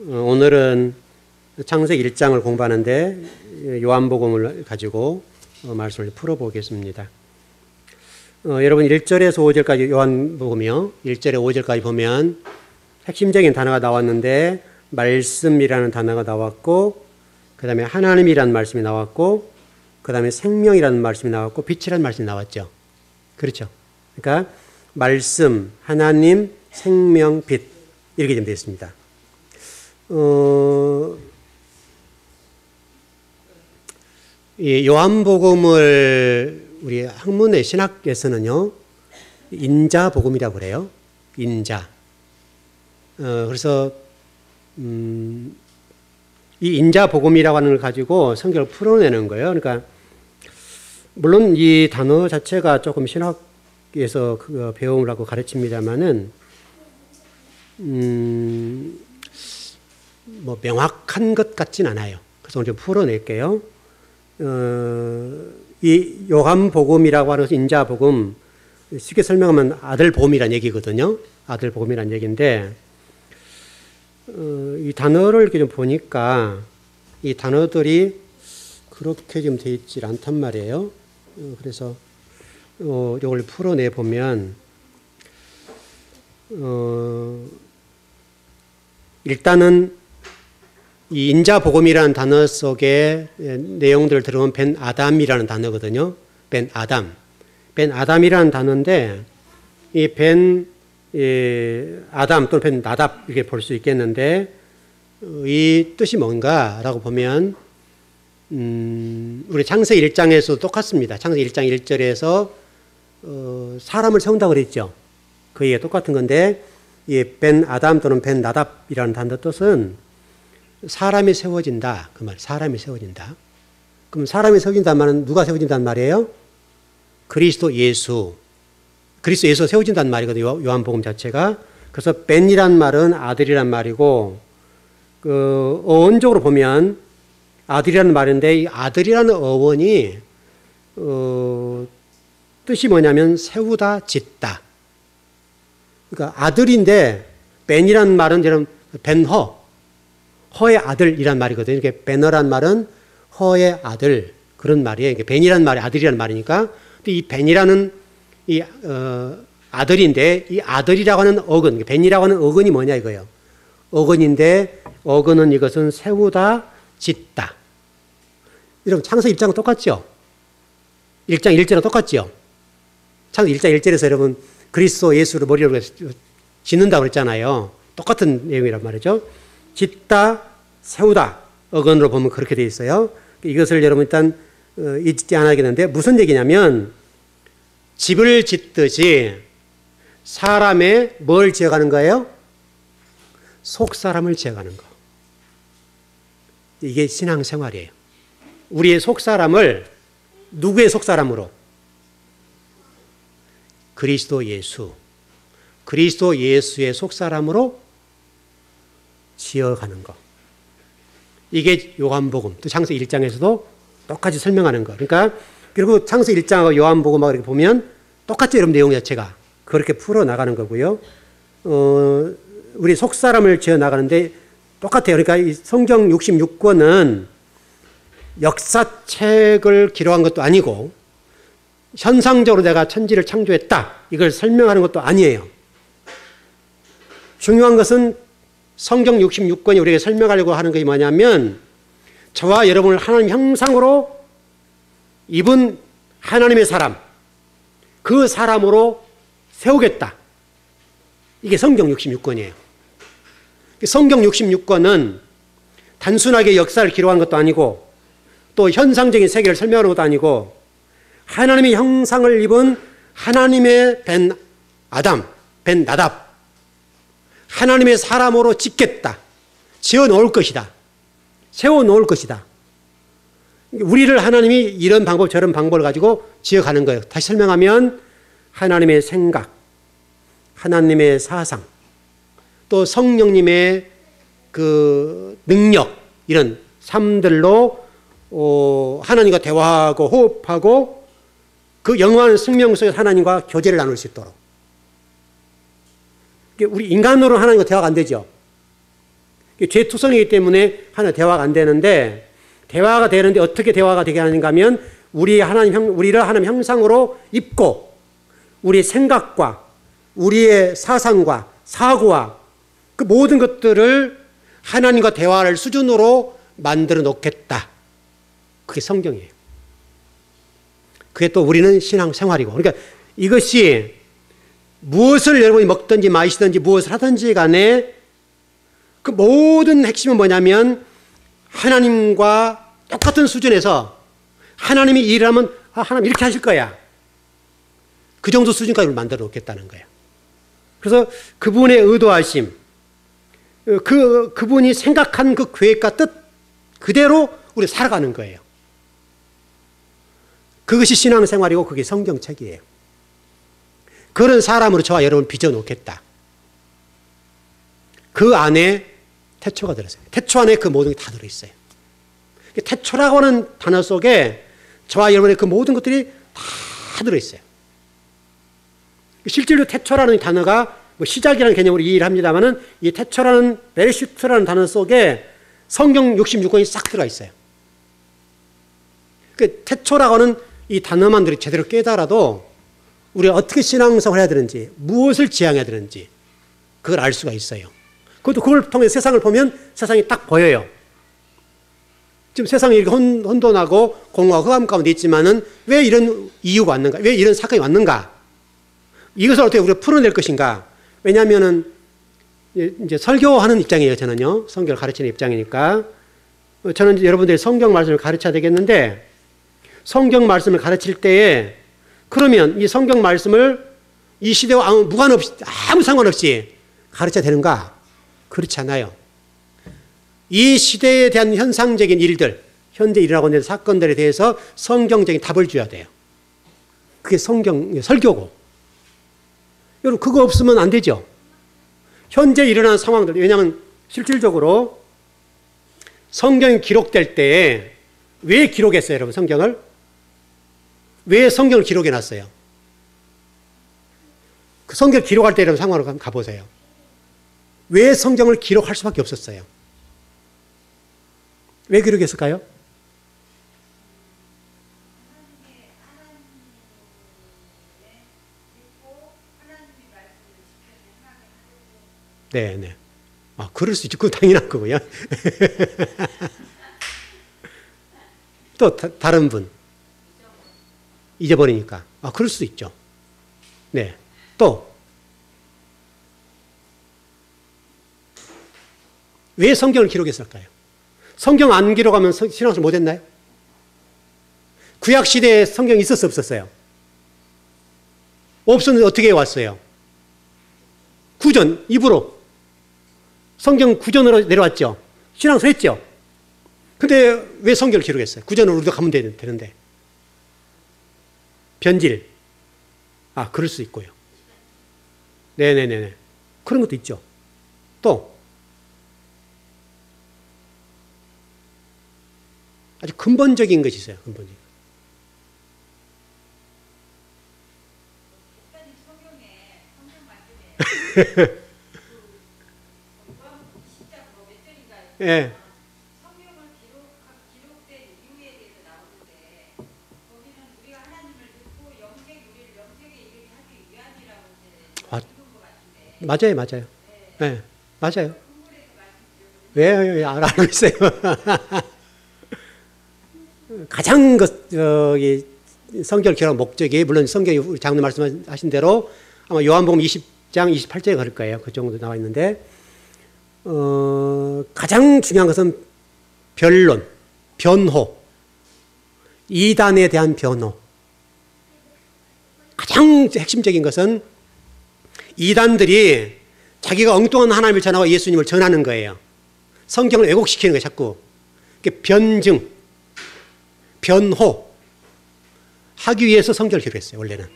오늘은 창세기 1장을 공부하는데 요한복음을 가지고 말씀을 풀어보겠습니다. 여러분 1절에서 5절까지 요한복음이요. 1절에 5절까지 보면 핵심적인 단어가 나왔는데 말씀이라는 단어가 나왔고 그 다음에 하나님이라는 말씀이 나왔고 그 다음에 생명이라는 말씀이 나왔고 빛이라는 말씀이 나왔죠. 그렇죠. 그러니까 말씀, 하나님, 생명, 빛 이렇게 좀 되어 있습니다. 이 요한복음을 우리 학문의 신학에서는요 인자복음이라고 그래요. 인자. 그래서 이 인자복음이라고 하는 걸 가지고 성경을 풀어내는 거예요. 그러니까 물론 이 단어 자체가 조금 신학에서 배움을 하고 가르칩니다만은 뭐 명확한 것 같진 않아요. 그래서 오늘 좀 풀어낼게요. 이 요한복음이라고 하는 인자복음 쉽게 설명하면 아들복음이라는 얘기거든요. 아들복음이라는 얘기인데 이 단어를 이렇게 좀 보니까 이 단어들이 그렇게 좀 되어 있지 않단 말이에요. 그래서 이걸 풀어내 보면 일단은 이 인자복음이라는 단어 속에 내용들을 들어보면 벤 아담이라는 단어거든요. 벤 아담. 벤 아담이라는 단어인데 이 벤 아담 또는 벤 나답 이렇게 볼 수 있겠는데 이 뜻이 뭔가라고 보면 우리 창세기 1장에서 똑같습니다. 창세기 1장 1절에서 사람을 세운다고 그랬죠. 그 얘기가 똑같은 건데 이 벤 아담 또는 벤 나답이라는 단어 뜻은 사람이 세워진다. 그 말, 사람이 세워진다. 그럼 사람이 세워진다는 말은 누가 세워진다는 말이에요? 그리스도 예수. 그리스도 예수가 세워진다는 말이거든요. 요한복음 자체가. 그래서 벤이란 말은 아들이란 말이고, 어원적으로 보면 아들이라는 말인데, 이 아들이라는 어원이, 뜻이 뭐냐면 세우다, 짓다. 그러니까 아들인데, 벤이라는 말은 저는 벤허. 허의 아들이란 말이거든요. 이렇게 베너란 말은 허의 아들 그런 말이에요. 벤이란 말이 아들이란 말이니까. 근데 이 벤이라는 이 아들인데 이 아들이라고 하는 어근, 벤이라고 하는 어근이 뭐냐 이거예요. 어근인데 어근은 이것은 세우다, 짓다. 여러분 창세기 1장은 똑같죠? 1장 1절은 똑같죠? 창세기 1장 1절에서 여러분 그리스도 예수를 머리로 짓는다고 그랬잖아요. 똑같은 내용이란 말이죠. 짓다, 세우다. 어근으로 보면 그렇게 되어 있어요. 이것을 여러분 일단 잊지 않아야겠는데 무슨 얘기냐면 집을 짓듯이 사람의 뭘 지어가는 거예요? 속사람을 지어가는 거. 이게 신앙생활이에요. 우리의 속사람을 누구의 속사람으로? 그리스도 예수. 그리스도 예수의 속사람으로 지어가는 거. 이게 요한복음, 또 창세기 1장에서도 똑같이 설명하는 거. 그러니까, 그리고 창세기 1장하고 요한복음하고 이렇게 보면 똑같이 여러분 내용 자체가 그렇게 풀어나가는 거고요. 우리 속사람을 지어나가는데 똑같아요. 그러니까 이 성경 66권은 역사책을 기록한 것도 아니고 현상적으로 내가 천지를 창조했다. 이걸 설명하는 것도 아니에요. 중요한 것은 성경 66권이 우리에게 설명하려고 하는 것이 뭐냐면 저와 여러분을 하나님 형상으로 입은 하나님의 사람, 그 사람으로 세우겠다. 이게 성경 66권이에요. 성경 66권은 단순하게 역사를 기록한 것도 아니고 또 현상적인 세계를 설명하는 것도 아니고 하나님의 형상을 입은 하나님의 벤 아담, 벤 나답, 하나님의 사람으로 짓겠다. 지어 놓을 것이다. 세워 놓을 것이다. 우리를 하나님이 이런 방법 저런 방법을 가지고 지어가는 거예요. 다시 설명하면 하나님의 생각, 하나님의 사상, 또 성령님의 그 능력 이런 삶들로 하나님과 대화하고 호흡하고 그 영원한 생명 속에 하나님과 교제를 나눌 수 있도록. 우리 인간으로 하나님과 대화가 안 되죠. 죄투성이기 때문에 하나 대화가 안 되는데, 대화가 되는데 어떻게 대화가 되게 하는가 하면 우리를 하나님 형상으로 입고 우리의 생각과 우리의 사상과 사고와 그 모든 것들을 하나님과 대화할 수준으로 만들어 놓겠다. 그게 성경이에요. 그게 또 우리는 신앙생활이고, 그러니까 이것이 무엇을 여러분이 먹든지 마시든지 무엇을 하든지 간에 그 모든 핵심은 뭐냐면 하나님과 똑같은 수준에서 하나님이 일을 하면 하나님 이렇게 하실 거야. 그 정도 수준까지 만들어 놓겠다는 거예요. 그래서 그분의 의도하심, 그분이 생각한 그 계획과 뜻 그대로 우리 살아가는 거예요. 그것이 신앙생활이고 그게 성경책이에요. 그런 사람으로 저와 여러분 빚어놓겠다. 그 안에 태초가 들어있어요. 태초 안에 그 모든 게 다 들어있어요. 태초라고 하는 단어 속에 저와 여러분의 그 모든 것들이 다 들어있어요. 실제로 태초라는 단어가 뭐 시작이라는 개념으로 이해를 합니다만은 이 태초라는 베레시트라는 단어 속에 성경 66권이 싹 들어가 있어요. 그 태초라고 하는 이 단어만 제대로 깨달아도 우리가 어떻게 신앙생활을 해야 되는지, 무엇을 지향해야 되는지 그걸 알 수가 있어요. 그것도 그걸 통해 세상을 보면 세상이 딱 보여요. 지금 세상이 이렇게 혼돈하고 공허하고 흑암 가운데 있지만은 왜 이런 이유가 왔는가? 왜 이런 사건이 왔는가? 이것을 어떻게 우리가 풀어낼 것인가? 왜냐하면은 이제 설교하는 입장이에요, 저는요. 성경을 가르치는 입장이니까. 저는 여러분들이 성경 말씀을 가르쳐야 되겠는데, 성경 말씀을 가르칠 때에 그러면 이 성경 말씀을 이 시대와 무관없이, 아무 상관없이 가르쳐야 되는가? 그렇지 않아요. 이 시대에 대한 현상적인 일들, 현재 일어나고 있는 사건들에 대해서 성경적인 답을 줘야 돼요. 그게 설교고. 여러분, 그거 없으면 안 되죠. 현재 일어나는 상황들, 왜냐하면 실질적으로 성경이 기록될 때에 왜 기록했어요, 여러분, 성경을? 왜 성경을 기록해 놨어요? 그 성경을 기록할 때 여러분 상황으로 한번 가보세요. 왜 성경을 기록할 수밖에 없었어요? 왜 기록했을까요? 네. 아, 그럴 수 있죠. 그건 당연한 거고요. 또 다른 분. 잊어버리니까. 아, 그럴 수도 있죠. 네. 또. 왜 성경을 기록했을까요? 성경 안 기록하면 신앙생활 못했나요? 구약시대에 성경이 있었어, 없었어요? 없었는데 어떻게 왔어요? 구전, 입으로. 성경 구전으로 내려왔죠. 신앙생활 했죠. 근데 왜 성경을 기록했어요? 구전으로 우리도 가면 되는데. 변질. 아, 그럴 수 있고요. 네네네. 그런 것도 있죠. 또. 아주 근본적인 것이 있어요. 근본적인. 예. 성경을 기록된 이유에 대해서 나오는데 거기는 우리가 하나님을 듣고 우리를 영생에 이르게 하기 위함이라고 읽은 것 같은데. 맞아요. 네, 맞아요. 왜 알고 있어요? 가장 성경을 기록한 목적이 물론 성경이 우리 장로 말씀하신 대로 아마 요한복음 20장 28절에 그럴 거예요. 그 정도 나와 있는데 가장 중요한 것은 변론, 변호, 이단에 대한 변호. 가장 핵심적인 것은 이단들이 자기가 엉뚱한 하나님을 전하고 예수님을 전하는 거예요. 성경을 왜곡시키는 거예요, 자꾸. 변증, 변호 하기 위해서 성경을 기록했어요, 원래는.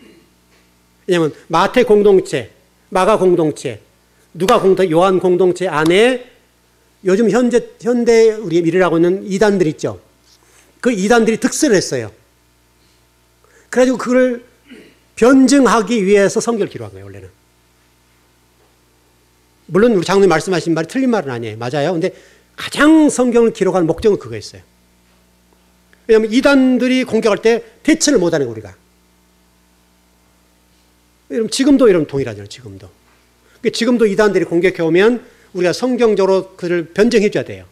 왜냐하면 마태 공동체, 마가 공동체, 누가 공동체, 요한 공동체 안에 요즘 현대 우리가 일을 있는 이단들 있죠. 그 이단들이 득세를 했어요. 그래가지고 그걸 변증하기 위해서 성경을 기록한 거예요, 원래는. 물론 우리 장로님 말씀하신 말이 틀린 말은 아니에요. 맞아요. 근데 가장 성경을 기록한 목적은 그거였어요. 왜냐하면 이단들이 공격할 때 대처를 못하는 거 우리가. 지금도 이러면 동일하잖아요. 지금도. 지금도 이단들이 공격해 오면 우리가 성경적으로 그를 변증해 줘야 돼요.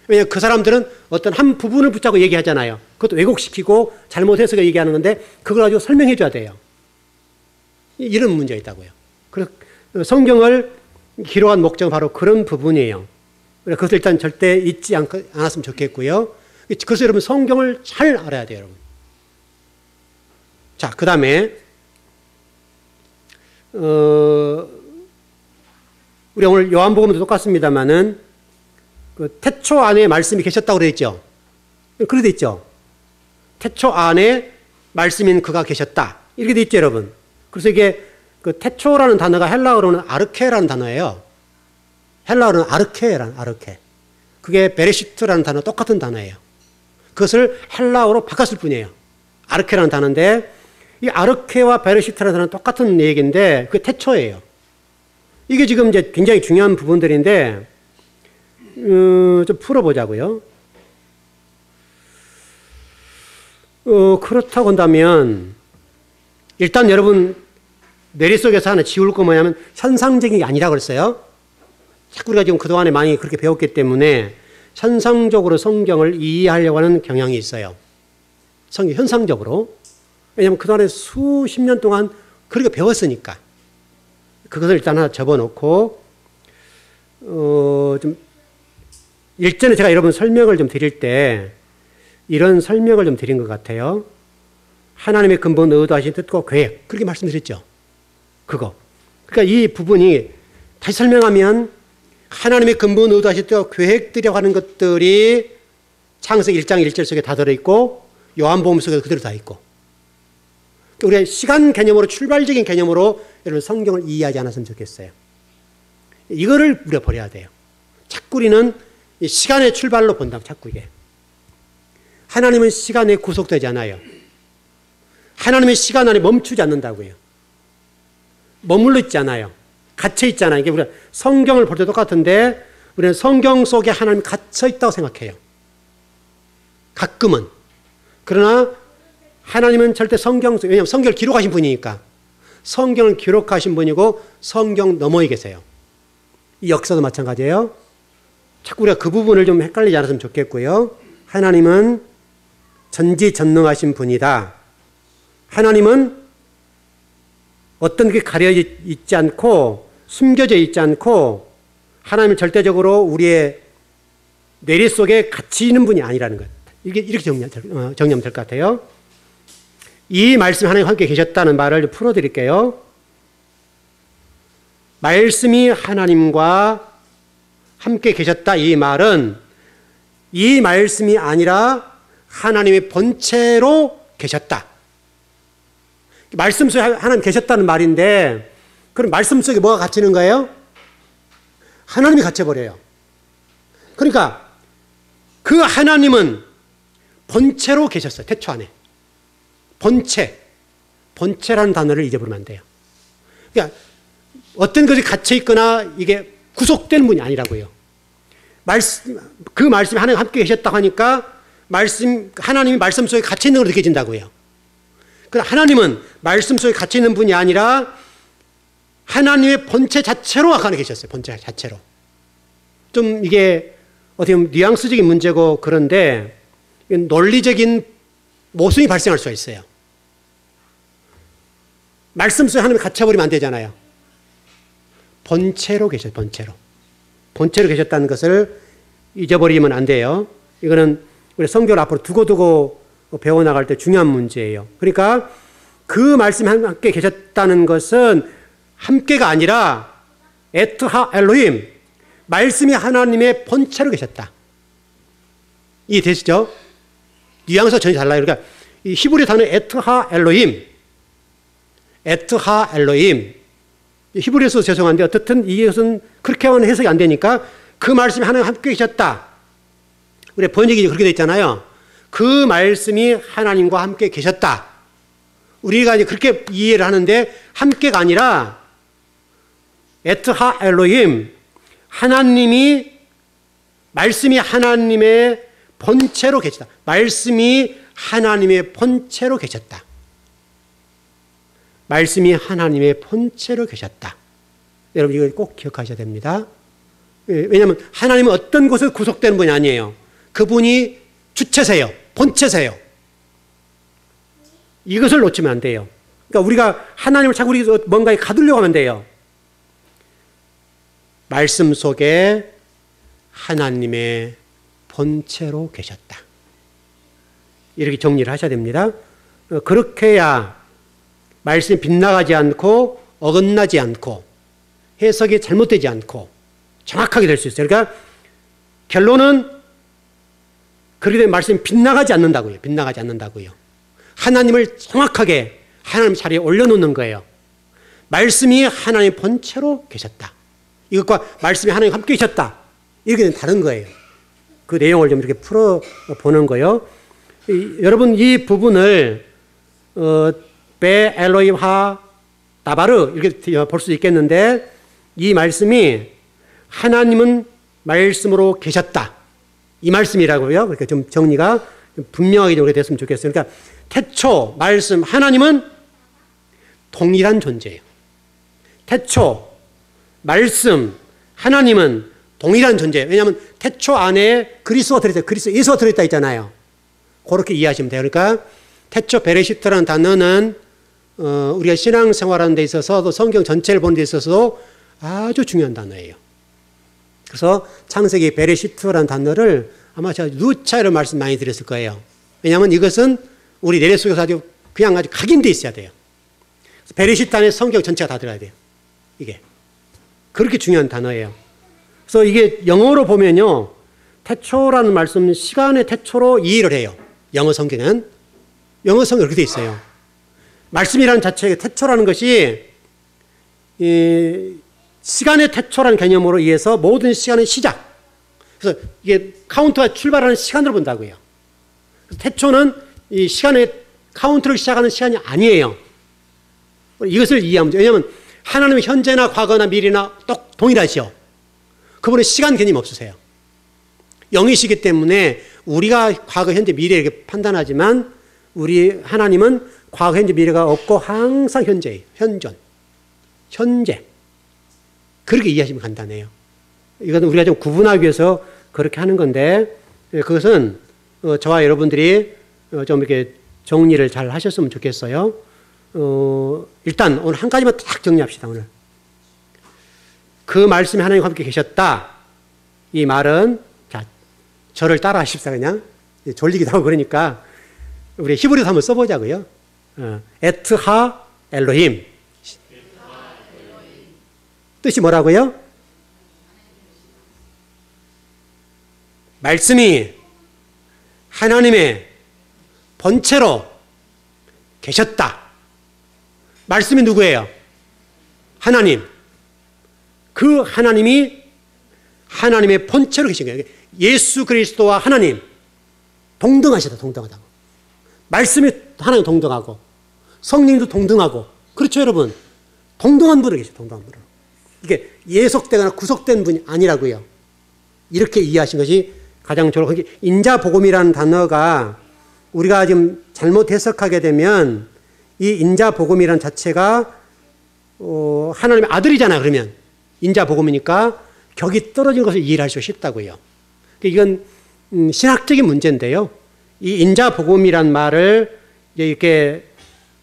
왜냐하면 그 사람들은 어떤 한 부분을 붙잡고 얘기하잖아요. 그것도 왜곡시키고 잘못해서 얘기하는 건데 그걸 가지고 설명해 줘야 돼요. 이런 문제가 있다고요. 그래서 성경을 기록한 목적은 바로 그런 부분이에요. 그것을 일단 절대 잊지 않았으면 좋겠고요. 그래서 여러분 성경을 잘 알아야 돼요, 여러분. 자, 그 다음에 우리 오늘 요한복음도 똑같습니다만은 그 태초 안에 말씀이 계셨다고 그래 있죠. 그렇게 돼 있죠. 태초 안에 말씀인 그가 계셨다. 이렇게 돼 있죠, 여러분. 그래서 이게 그 태초라는 단어가 헬라어로는 아르케라는 단어예요. 헬라어로는 아르케. 그게 베레시트라는 단어 똑같은 단어예요. 그것을 헬라어로 바꿨을 뿐이에요. 아르케라는 단어인데 이 아르케와 베레시트라는 단어는 똑같은 얘기인데 그게 태초예요. 이게 지금 이제 굉장히 중요한 부분들인데 좀 풀어보자고요. 그렇다고 한다면 일단 여러분 머릿속에서 하나 지울 거 뭐냐면 현상적인 게 아니라고 그랬어요. 자꾸 우리가 지금 그동안에 많이 그렇게 배웠기 때문에 현상적으로 성경을 이해하려고 하는 경향이 있어요. 성경 현상적으로. 왜냐하면 그동안에 수십 년 동안 그렇게 배웠으니까. 그것을 일단 하나 접어놓고 좀 일전에 제가 여러분 설명을 좀 드릴 때 이런 설명을 좀 드린 것 같아요. 하나님의 근본 의도하신 뜻과 계획 그렇게 말씀드렸죠. 그거. 그러니까 이 부분이 다시 설명하면 하나님의 근본 의도하신 뜻과 계획들이라고 하는 것들이 창세기 1장 1절 속에 다 들어있고 요한복음 속에도 그대로 다 있고 우리가 시간 개념으로 출발적인 개념으로 여러분 성경을 이해하지 않았으면 좋겠어요. 이거를 우리가 버려야 돼요. 자꾸 우리는 이 시간의 출발로 본다고 자꾸 이게. 하나님은 시간에 구속되지 않아요. 하나님의 시간 안에 멈추지 않는다고요. 머물러 있지 않아요. 갇혀 있잖아요. 이게 우리가 성경을 볼 때 똑같은데 우리는 성경 속에 하나님이 갇혀 있다고 생각해요. 가끔은. 그러나 하나님은 절대 성경 속에, 왜냐하면 성경을 기록하신 분이니까 성경을 기록하신 분이고 성경 너머에 계세요. 이 역사도 마찬가지예요. 자꾸 우리가 그 부분을 좀 헷갈리지 않았으면 좋겠고요. 하나님은 전지전능하신 분이다. 하나님은 어떤 게 가려 있지 않고 숨겨져 있지 않고 하나님은 절대적으로 우리의 뇌리 속에 갇히 있는 분이 아니라는 것. 이렇게 정리하면 될 것 같아요. 이 말씀이 하나님 함께 계셨다는 말을 풀어드릴게요. 말씀이 하나님과 함께 계셨다 이 말은 이 말씀이 아니라 하나님의 본체로 계셨다. 말씀 속에 하나님 계셨다는 말인데 그럼 말씀 속에 뭐가 갇히는 거예요? 하나님이 갇혀버려요. 그러니까 그 하나님은 본체로 계셨어요. 태초 안에. 본체라는 단어를 잊어버리면 안 돼요. 그러니까 어떤 것이 갇혀 있거나 이게 구속된 분이 아니라고요. 그 말씀이 하나님 함께 계셨다고 하니까 하나님이 말씀 속에 갇혀 있는 걸로 느껴진다고요. 그러나 하나님은 말씀 속에 갇혀 있는 분이 아니라 하나님의 본체 자체로 안에 계셨어요. 본체 자체로. 좀 이게 어떻게 보면 뉘앙스적인 문제고 그런데 논리적인 모순이 발생할 수가 있어요. 말씀 속에 하나님이 갇혀버리면 안 되잖아요. 본체로 계셔요. 본체로 계셨다는 것을 잊어버리면 안 돼요. 이거는 우리 성경을 앞으로 두고두고 배워나갈 때 중요한 문제예요. 그러니까 그 말씀이 함께 계셨다는 것은 함께가 아니라 에트하 엘로힘, 말씀이 하나님의 본체로 계셨다. 이해되시죠? 뉘앙스가 전혀 달라요. 그러니까 이 히브리 단어 에트하 엘로힘, 히브리에서 죄송한데 어떻든 이것은 그렇게 하면 해석이 안 되니까 그 말씀이 하나님 함께 계셨다. 우리 번역이 그렇게 되어 있잖아요. 그 말씀이 하나님과 함께 계셨다. 우리가 이제 그렇게 이해를 하는데 함께가 아니라 에트하 엘로힘, 하나님이, 말씀이 하나님의 본체로 계시다. 말씀이 하나님의 본체로 계셨다. 말씀이 하나님의 본체로 계셨다. 여러분 이걸 꼭 기억하셔야 됩니다. 왜냐하면 하나님은 어떤 곳에 구속되는 분이 아니에요. 그분이 주체세요. 본체세요. 이것을 놓치면 안 돼요. 그러니까 우리가 하나님을 자꾸 우리 뭔가에 가두려고 하면 돼요. 말씀 속에 하나님의 본체로 계셨다. 이렇게 정리를 하셔야 됩니다. 그렇게 해야 말씀이 빗나가지 않고 어긋나지 않고 해석이 잘못되지 않고 정확하게 될 수 있어요. 그러니까 결론은 그렇게 되면 말씀이 빗나가지 않는다고요. 빗나가지 않는다고요. 하나님을 정확하게 하나님 자리에 올려놓는 거예요. 말씀이 하나님의 본체로 계셨다. 이것과 말씀이 하나님 함께 계셨다. 이렇게 다른 거예요. 그 내용을 좀 이렇게 풀어보는 거예요. 여러분 이 부분을 베 엘로힘 하 다바르 이렇게 볼 수 있겠는데 이 말씀이 하나님은 말씀으로 계셨다. 이 말씀이라고요. 그러니까 좀 정리가 분명하게 좀 됐으면 좋겠어요. 그러니까 태초 말씀 하나님은 동일한 존재예요. 태초 말씀 하나님은 동일한 존재예요. 왜냐하면 태초 안에 그리스도가 들어있다. 그리스도 예수가 들어있다 있잖아요. 그렇게 이해하시면 돼요. 그러니까 태초 베레시트라는 단어는 우리가 신앙생활하는 데 있어서도 성경 전체를 보는 데 있어서도 아주 중요한 단어예요. 그래서 창세기 베레시트라는 단어를 아마 제가 누차례로 말씀 많이 드렸을 거예요. 왜냐하면 이것은 우리 내래 속에서 아주 그냥 아주 각인되어 있어야 돼요. 베레시트 안에 성경 전체가 다 들어야 돼요. 이게 그렇게 중요한 단어예요. 그래서 이게 영어로 보면요, 태초라는 말씀은 시간의 태초로 이해를 해요. 영어 성경은 그렇게 되어 있어요. 말씀이라는 자체의 태초라는 것이 시간의 태초라는 개념으로 이해해서 모든 시간의 시작. 그래서 이게 카운트가 출발하는 시간으로 본다고요. 태초는 이 시간의 카운트를 시작하는 시간이 아니에요. 이것을 이해하면 돼요. 왜냐하면 하나님은 현재나 과거나 미래나 동일하시오. 그분은 시간 개념이 없으세요. 영이시기 때문에 우리가 과거, 현재, 미래 이렇게 판단하지만 우리 하나님은 과거, 현재, 미래가 없고 항상 현재예요. 현재. 그렇게 이해하시면 간단해요. 이것은 우리가 좀 구분하기 위해서 그렇게 하는 건데 그것은 저와 여러분들이 좀 이렇게 정리를 잘 하셨으면 좋겠어요. 일단 오늘 한 가지만 딱 정리합시다. 오늘 그 말씀이 하나님과 함께 계셨다. 이 말은 자 저를 따라 하십시다. 그냥 졸리기도 하고 그러니까 우리 히브리서 한번 써보자고요. 에트하 엘로힘 뜻이 뭐라고요? 말씀이 하나님의 본체로 계셨다. 말씀이 누구예요? 하나님. 그 하나님이 하나님의 본체로 계신 거예요. 예수 그리스도와 하나님 동등하시다. 동등하다고. 말씀이 하나님 동등하고 성령도 동등하고 그렇죠 여러분? 동등한 분으로 계셔. 동등한 분으로. 이게 예속되거나 구속된 분이 아니라고요. 이렇게 이해하신 것이 가장 좋고 인자복음이라는 단어가 우리가 지금 잘못 해석하게 되면 이 인자복음이라는 자체가 하나님의 아들이잖아요. 그러면 인자복음이니까 격이 떨어진 것을 이해할 수 쉽다고요. 이건 신학적인 문제인데요. 이 인자복음이란 말을 이렇게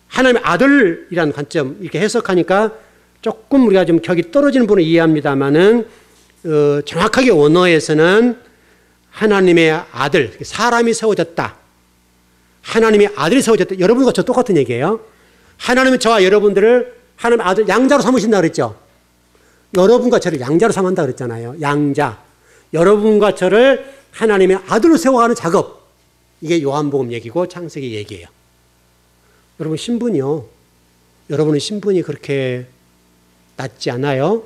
하나님의 아들이라는 관점 이렇게 해석하니까 조금 우리가 좀 격이 떨어지는 부분을 이해합니다만은 정확하게 원어에서는 하나님의 아들, 사람이 세워졌다. 하나님의 아들이 세워졌다. 여러분과 저 똑같은 얘기예요. 하나님은 저와 여러분들을 하나님의 아들 양자로 삼으신다 그랬죠. 여러분과 저를 양자로 삼한다 그랬잖아요. 양자. 여러분과 저를 하나님의 아들로 세워가는 작업. 이게 요한복음 얘기고 창세기 얘기예요. 여러분 신분이요. 여러분의 신분이 그렇게 낮지 않아요?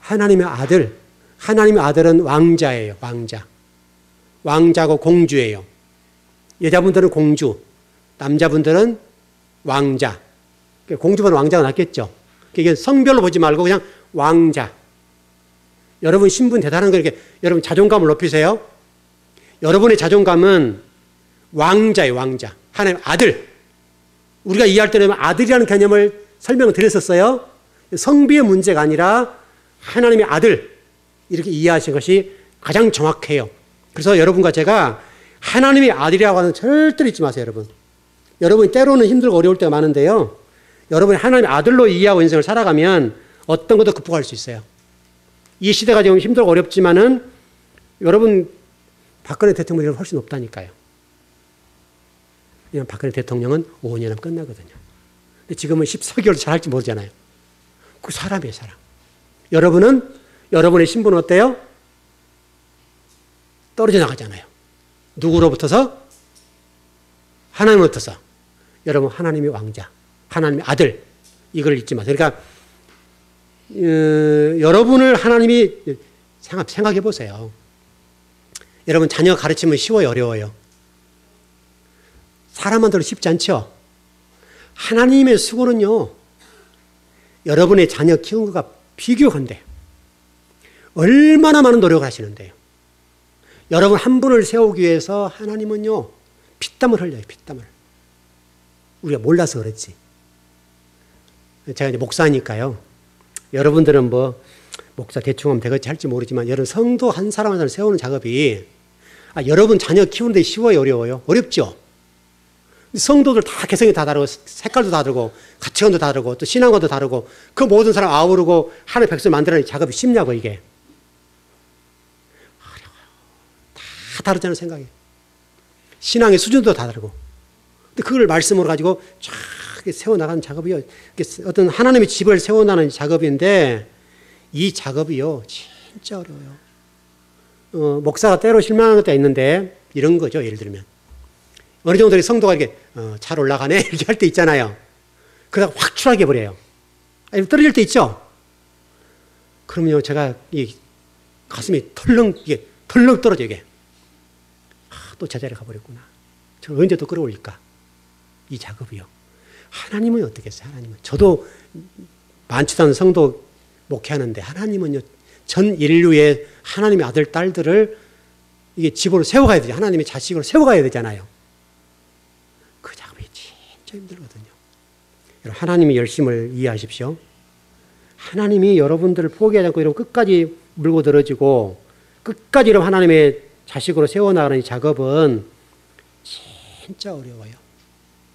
하나님의 아들. 하나님의 아들은 왕자예요. 왕자. 왕자고 공주예요. 여자분들은 공주, 남자분들은 왕자. 공주보다 왕자가 낫겠죠. 이게 성별로 보지 말고 그냥 왕자. 여러분 신분 대단한 거 이렇게 여러분 자존감을 높이세요. 여러분의 자존감은 왕자예요, 왕자. 하나님 아들. 우리가 이해할 때는 아들이라는 개념을 설명을 드렸었어요. 성비의 문제가 아니라 하나님의 아들. 이렇게 이해하신 것이 가장 정확해요. 그래서 여러분과 제가 하나님의 아들이라고 하는 절대로 잊지 마세요, 여러분. 여러분이 때로는 힘들고 어려울 때가 많은데요. 여러분이 하나님의 아들로 이해하고 인생을 살아가면 어떤 것도 극복할 수 있어요. 이 시대가 지금 힘들고 어렵지만은 여러분 박근혜 대통령이 훨씬 높다니까요. 왜냐하면 박근혜 대통령은 5년이면 끝나거든요. 근데 지금은 14개월 잘할지 모르잖아요. 그 사람이에요, 사람. 여러분은 여러분의 신분은 어때요? 떨어져 나가잖아요. 누구로부터서? 하나님으로부터서. 여러분 하나님의 왕자, 하나님의 아들. 이걸 잊지 마세요. 그러니까 여러분을 하나님이 생각해 보세요. 여러분 자녀 가르치면 쉬워요, 어려워요? 사람한테는 쉽지 않죠? 하나님의 수고는요, 여러분의 자녀 키우는 것과 비교한데 얼마나 많은 노력을 하시는데요. 여러분 한 분을 세우기 위해서 하나님은요, 피땀을 흘려요, 피땀을. 우리가 몰라서 그렇지. 제가 이제 목사니까요. 여러분들은 뭐 목사 대충 하면 되겠지 할지 모르지만 여러분 성도 한 사람 한 사람 세우는 작업이 여러분 자녀 키우는데 쉬워요, 어려워요? 어렵죠? 성도들 다 개성이 다 다르고 색깔도 다 다르고 가치관도 다 다르고 또 신앙관도 다르고 그 모든 사람 아우르고 하나님의 백성을 만들어내는 작업이 쉽냐고 이게. 어려워요. 다 다르잖아요, 생각이. 신앙의 수준도 다 다르고. 근데 그걸 말씀으로 가지고 쫙 세워나가는 작업이요. 어떤 하나님의 집을 세워나가는 작업인데 이 작업이요, 진짜 어려워요. 목사가 때로 실망하는 것도 있는데 이런 거죠, 예를 들면. 어느 정도 성도가 이렇게 잘 올라가네 이렇게 할 때 있잖아요. 그러다가 확 추락해 버려요. 아니, 떨어질 때 있죠. 그러면요, 제가 이 가슴이 이게 털렁 떨어져 이게. 또 제자리에 가버렸구나. 저 언제 또 끌어올릴까? 이 작업이요. 하나님은 어떻게 했어요? 하나님은 저도 많지도 않은 성도 목회하는데 하나님은요, 전 인류의 하나님의 아들 딸들을 이게 집으로 세워가야 되죠. 하나님의 자식으로 세워가야 되잖아요. 그 작업이 진짜 힘들거든요. 여러분, 하나님의 열심을 이해하십시오. 하나님이 여러분들을 포기하지 않고 이런 끝까지 물고 들어지고 끝까지 이런 하나님의 자식으로 세워나가는 이 작업은 진짜 어려워요.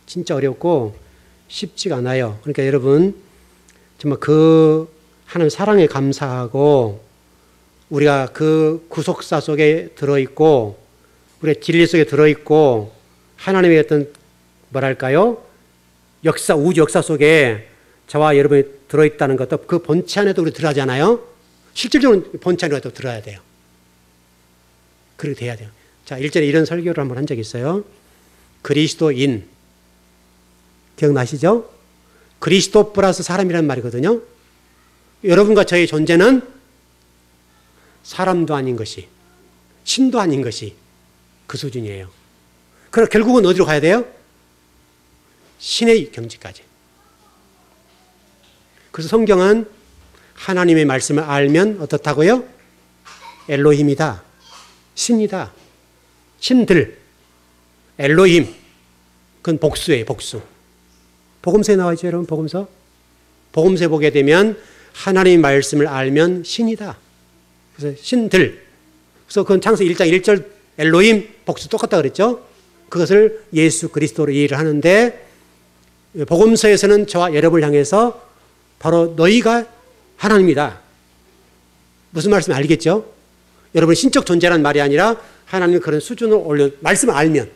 진짜 어렵고 쉽지가 않아요. 그러니까 여러분 정말 그 하나님 사랑에 감사하고 우리가 그 구속사 속에 들어있고 우리의 진리 속에 들어있고 하나님의 어떤 뭐랄까요? 역사, 우주 역사 속에 저와 여러분이 들어있다는 것도 그 본체 안에도 우리 들어가잖아요. 실질적으로 본체 안에도 들어야 돼요. 그렇게 돼야 돼요. 자, 일전에 이런 설교를 한번 한 적이 있어요. 그리스도인. 기억나시죠? 그리스도 플러스 사람이라는 말이거든요. 여러분과 저의 존재는 사람도 아닌 것이, 신도 아닌 것이 그 수준이에요. 그럼 결국은 어디로 가야 돼요? 신의 경지까지. 그래서 성경은 하나님의 말씀을 알면 어떻다고요? 엘로힘이다. 신이다. 신들. 엘로힘. 그건 복수예요, 복수. 복음서에 나와 있죠, 여러분, 복음서? 복음서에 보게 되면 하나님의 말씀을 알면 신이다. 그래서 신들. 그래서 그건 창세기 1장 1절 엘로힘 복수 똑같다 그랬죠? 그것을 예수 그리스도로 이해를 하는데 복음서에서는 저와 여러분을 향해서 바로 너희가 하나님이다. 무슨 말씀인지 알겠죠? 여러분 신적 존재란 말이 아니라 하나님이 그런 수준을 올려 말씀을 알면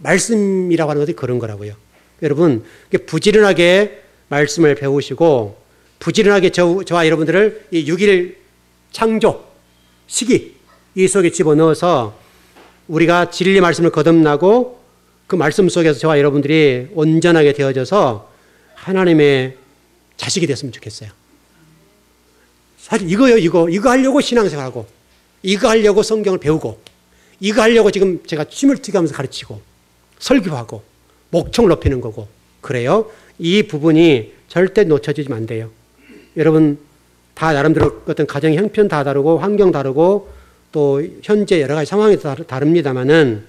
말씀이라고 하는 것이 그런 거라고요. 여러분 부지런하게 말씀을 배우시고 부지런하게 저와 여러분들을 이 6일 창조 시기 이 속에 집어넣어서 우리가 진리 말씀을 거듭나고 그 말씀 속에서 저와 여러분들이 온전하게 되어져서 하나님의 자식이 됐으면 좋겠어요. 사실 이거요, 이거 하려고 신앙생활하고, 이거 하려고 성경을 배우고, 이거 하려고 지금 제가 춤을 튀기면서 가르치고, 설교하고, 목청을 높이는 거고, 그래요. 이 부분이 절대 놓쳐지면 안 돼요. 여러분, 다 나름대로 어떤 가정 형편 다 다르고 환경 다르고 또 현재 여러 가지 상황이 다릅니다만은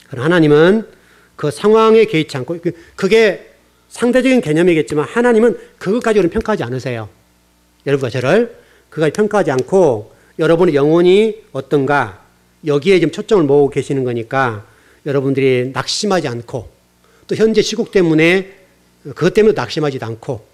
하나님은 그 상황에 개의치 않고 그게 상대적인 개념이겠지만 하나님은 그것 가지고는 평가하지 않으세요. 여러분과 저를 그것까지 평가하지 않고 여러분의 영혼이 어떤가 여기에 지금 초점을 모으고 계시는 거니까 여러분들이 낙심하지 않고 또 현재 시국 때문에 그것 때문에 낙심하지도 않고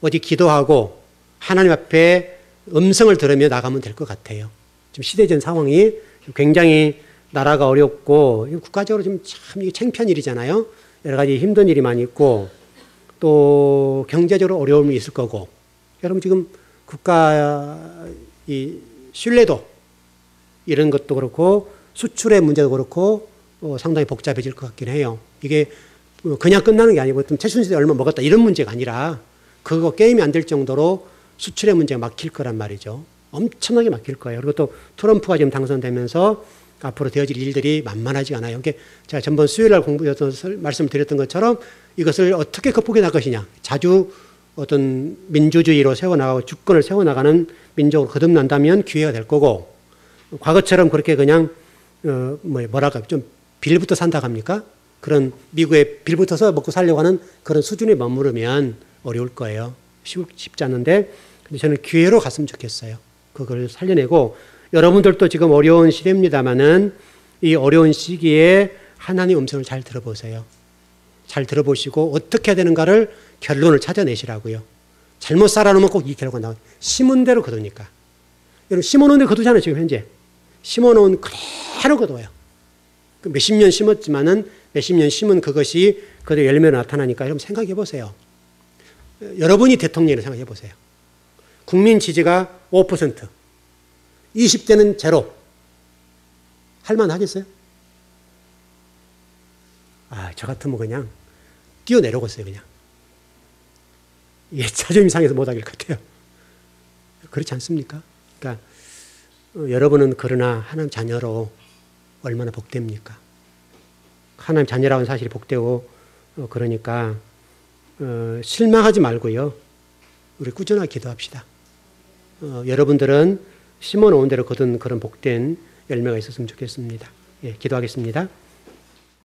어디 기도하고 하나님 앞에 음성을 들으며 나가면 될 것 같아요. 지금 시대적 상황이 굉장히 나라가 어렵고 국가적으로 좀 참 이게 창피한 일이잖아요. 여러 가지 힘든 일이 많이 있고 또 경제적으로 어려움이 있을 거고 여러분 지금 국가 이 신뢰도 이런 것도 그렇고 수출의 문제도 그렇고 상당히 복잡해질 것 같긴 해요. 이게 그냥 끝나는 게 아니고 최순실이 얼마 먹었다 이런 문제가 아니라 그거 게임이 안 될 정도로 수출의 문제가 막힐 거란 말이죠. 엄청나게 막힐 거예요. 그리고 또 트럼프가 지금 당선되면서 앞으로 되어질 일들이 만만하지 않아요. 그러니까 제가 전번 수요일날 말씀드렸던 것처럼 이것을 어떻게 극복해 나갈 것이냐. 자주 어떤 민주주의로 세워나가고 주권을 세워나가는 민족으로 거듭난다면 기회가 될 거고 과거처럼 그렇게 그냥 뭐랄까 좀 빌부터 산다 합니까? 그런 미국에 빌붙어서 먹고 살려고 하는 그런 수준에 머무르면 어려울 거예요. 쉽지 않은데 근데 저는 기회로 갔으면 좋겠어요. 그걸 살려내고 여러분들도 지금 어려운 시대입니다만은 이 어려운 시기에 하나님의 음성을 잘 들어보세요. 잘 들어보시고 어떻게 해야 되는가를 결론을 찾아내시라고요. 잘못 살아놓으면 꼭 이 결과가 나와요. 심은 대로 거두니까. 여러분 심어놓은 대로 거두잖아요. 지금 현재. 심어놓은 그대로 거둬요. 몇십 년 심었지만은 몇십 년 심은 그것이 그대로 열매로 나타나니까 여러분 생각해 보세요. 여러분이 대통령이라고 생각해 보세요. 국민 지지가 5%. 20대는 제로. 할만 하겠어요? 저 같으면 그냥 뛰어내려겠어요, 그냥. 이게 자존심 상해서 못하길 같아요. 그렇지 않습니까? 그러니까 여러분은 그러나 하나님 자녀로 얼마나 복됩니까? 하나님 자녀라는 사실이 복되고 그러니까 실망하지 말고요. 우리 꾸준하게 기도합시다. 여러분들은 심어놓은 대로 거둔 그런 복된 열매가 있었으면 좋겠습니다. 예, 기도하겠습니다.